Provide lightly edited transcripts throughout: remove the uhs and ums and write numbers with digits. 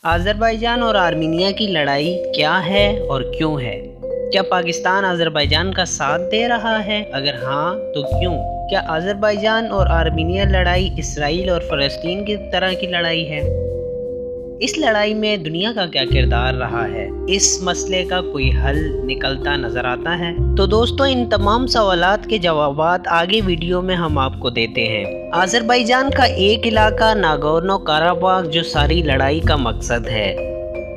Azerbaijan और Armenia की लड़ाई क्या है और क्यों है? क्या पाकिस्तान आज़रबाईजान का साथ दे रहा है? अगर हाँ तो क्यों? क्या आज़रबाईजान और आर्मीनिया लड़ाई इसराइल और फ़लस्तीन की तरह की लड़ाई है? इस लड़ाई में दुनिया का क्या किरदार रहा है? इस मसले का कोई हल निकलता नज़र आता है? तो दोस्तों, इन तमाम सवालात के जवाबात आगे वीडियो में हम आपको देते हैं। आज़रबाईजान का एक इलाका नागोर्नो काराबाग जो सारी लड़ाई का मकसद है।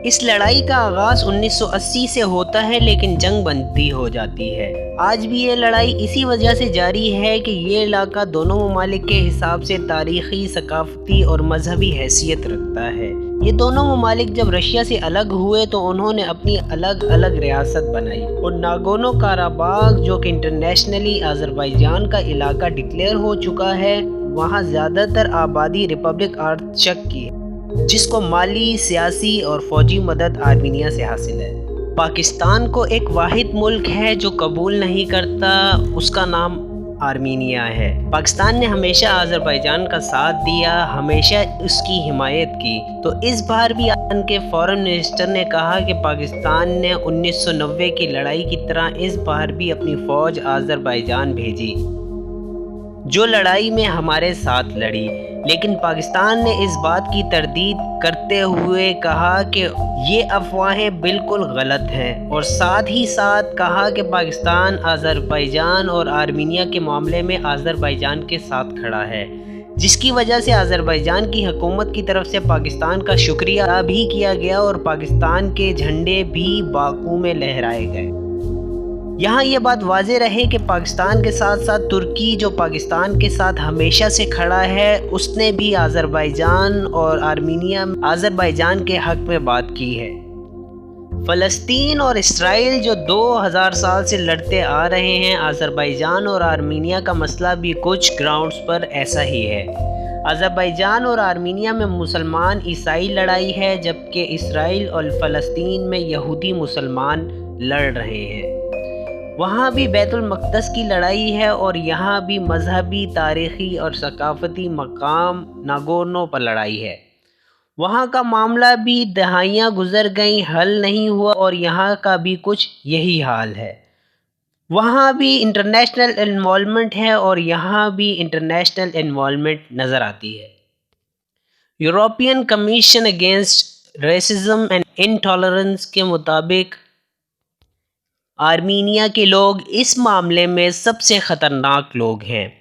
इस लड़ाई का आगाज़ 1980 से होता है, लेकिन जंग बंदी हो जाती है। आज भी ये लड़ाई इसी वजह से जारी है कि ये इलाका दोनों ममालिक के हिसाब से तारीख़ी, सकाफ़ती और मजहबी हैसियत रखता है। ये दोनों ममालिक जब रशिया से अलग हुए तो उन्होंने अपनी अलग अलग रियासत बनाई, और नागोर्नो काराबाग जो कि इंटरनेशनली आज़रबाईजान का इलाका डिक्लेयर हो चुका है, वहाँ ज़्यादातर आबादी रिपब्लिक आर्त्सख की है, जिसको माली, सियासी और फ़ौजी मदद आर्मीनिया से हासिल है। पाकिस्तान को एक वाहिद मुल्क है जो कबूल नहीं करता, उसका नाम आर्मीनिया है। पाकिस्तान ने हमेशा आज़रबाईजान का साथ दिया, हमेशा उसकी हिमायत की। तो इस बार भी पाकिस्तान के फॉरेन मिनिस्टर ने कहा कि पाकिस्तान ने 1990 की लड़ाई की तरह इस बार भी अपनी फ़ौज आज़रबाईजान भेजी, जो लड़ाई में हमारे साथ लड़ी। लेकिन पाकिस्तान ने इस बात की तरदीद करते हुए कहा कि ये अफवाहें बिल्कुल गलत हैं, और साथ ही साथ कहा कि पाकिस्तान आज़रबाईजान और आर्मीनिया के मामले में आज़रबाईजान के साथ खड़ा है, जिसकी वजह से आज़रबाईजान की हुकूमत की तरफ से पाकिस्तान का शुक्रिया भी किया गया और पाकिस्तान के झंडे भी बाकू में लहराए गए। यहाँ ये बात वाज़ेह रहे कि पाकिस्तान के साथ साथ तुर्की, जो पाकिस्तान के साथ हमेशा से खड़ा है, उसने भी आज़रबाईजान और आज़रबाईजान के हक़ में बात की है। फ़लस्तीन और इसराइल जो 2000 साल से लड़ते आ रहे हैं, आज़रबाईजान और आर्मीनिया का मसला भी कुछ ग्राउंड्स पर ऐसा ही है। आज़रबाईजान और आर्मीनिया में मुसलमान ईसाई लड़ाई है, जबकि इसराइल और फ़लस्तीन में यहूदी मुसलमान लड़ रहे हैं। वहाँ भी बैतुल मक़दस की लड़ाई है, और यहाँ भी मजहबी, तारीख़ी और सकाफ़ती मकाम नागोर्नो पर लड़ाई है। वहाँ का मामला भी दहाइयाँ गुज़र गईं, हल नहीं हुआ, और यहाँ का भी कुछ यही हाल है। वहाँ भी इंटरनेशनल इन्वॉल्वमेंट है, और यहाँ भी इंटरनेशनल इन्वॉल्वमेंट नज़र आती है। European commission against racism and intolerance के मुताबिक आर्मीनिया के लोग इस मामले में सबसे ख़तरनाक लोग हैं।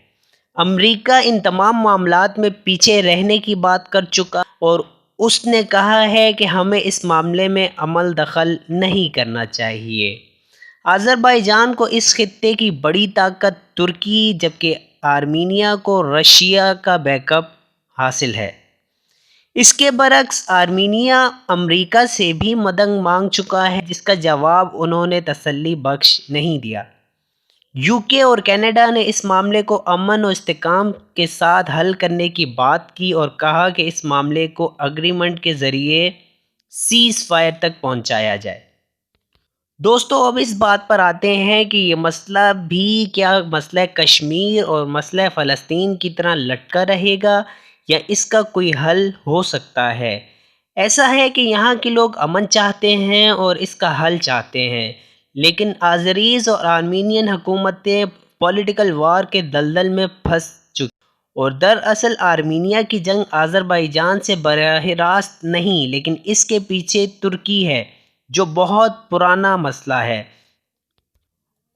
अमेरिका इन तमाम मामलात में पीछे रहने की बात कर चुका, और उसने कहा है कि हमें इस मामले में अमल दखल नहीं करना चाहिए। आज़रबाईजान को इस खित्ते की बड़ी ताकत तुर्की, जबकि आर्मीनिया को रशिया का बैकअप हासिल है। इसके बरक्स आर्मीनिया अमेरिका से भी मदद मांग चुका है, जिसका जवाब उन्होंने तसल्ली बख्श नहीं दिया। यूके और कनाडा ने इस मामले को अमन और इस्तेहकाम के साथ हल करने की बात की, और कहा कि इस मामले को एग्रीमेंट के ज़रिए सीज़ फायर तक पहुंचाया जाए। दोस्तों, अब इस बात पर आते हैं कि ये मसला भी क्या मसला कश्मीर और मसला फ़लस्तीन की तरह लटका रहेगा, या इसका कोई हल हो सकता है। ऐसा है कि यहाँ के लोग अमन चाहते हैं और इसका हल चाहते हैं, लेकिन आज़रीज़ और आर्मीनियन हुकूमतें पॉलिटिकल वार के दलदल में फंस चुकी, और दरअसल आर्मीनिया की जंग आज़रबाईजान से बराह रास्त नहीं, लेकिन इसके पीछे तुर्की है, जो बहुत पुराना मसला है।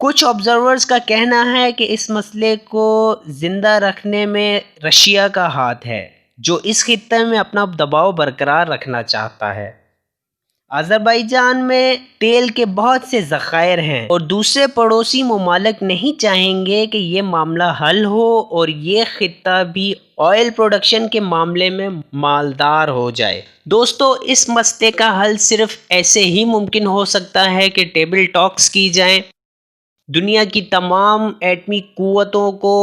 कुछ ऑब्जर्वर्स का कहना है कि इस मसले को ज़िंदा रखने में रशिया का हाथ है, जो इस खित्ते में अपना दबाव बरकरार रखना चाहता है। आज़रबाईजान में तेल के बहुत से ज़खायर हैं, और दूसरे पड़ोसी ममालिक नहीं चाहेंगे कि ये मामला हल हो और ये खित्ता भी ऑयल प्रोडक्शन के मामले में मालदार हो जाए। दोस्तों, इस मसले का हल सिर्फ ऐसे ही मुमकिन हो सकता है कि टेबल टॉक्स की जाएं, दुनिया की तमाम एटमी क़ुव्वतों को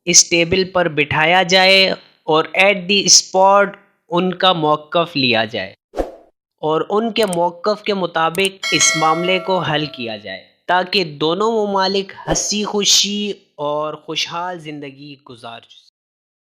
इस टेबल पर बिठाया जाए, और एट दी स्पॉट उनका मौक़िफ़ लिया जाए, और उनके मौक़िफ़ के मुताबिक इस मामले को हल किया जाए, ताकि दोनों ममालिक हंसी खुशी और खुशहाल ज़िंदगी गुजार